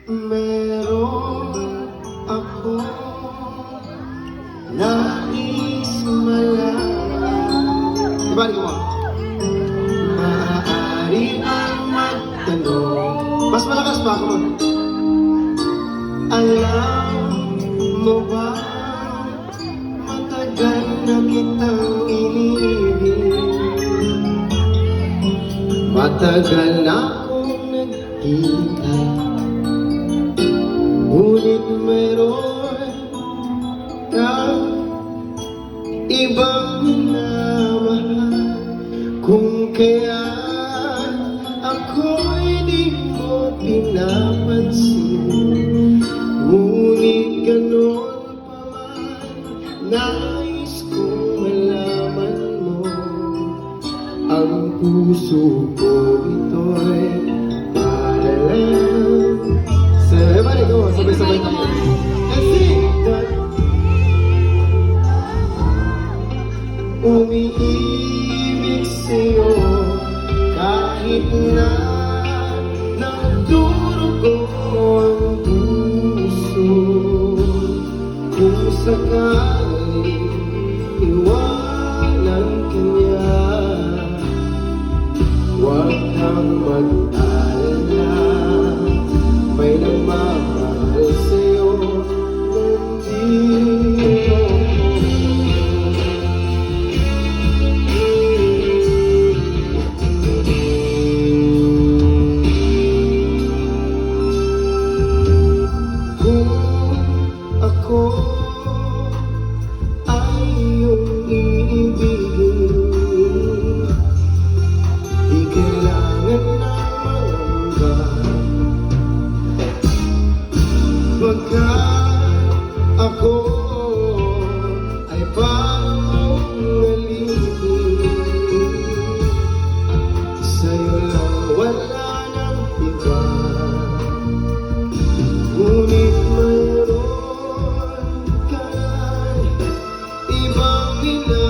Meron ako nais malaman. Ibalik mo. Maaari ang magtanong. Mas malakas pa ako. Alam mo ba, matagal na kitang iniibig. Matagal na akong nagkita, ngunit meron kang ibang minamahal. Kung kaya ako'y di mo pinapansin, ngunit ganon pa man, nais kong malaman mo. Ang puso ko ito'y para lang sa... Everybody go, sabay-sabay tayo. And sing that. Umiibig sa'yo kahit na nagdurugo ang puso. Kung sakaling iwanan ka niya, huwag kang mag-alala, may nagmamahal sa'yo, nandito ako. Kung ako ay iyong iibigin, di kailangan na mangamba, pagkat ako ay bagong nalibig. Sa'yo lang wala nang iba, ngunit mayroon kang ibang minamahal.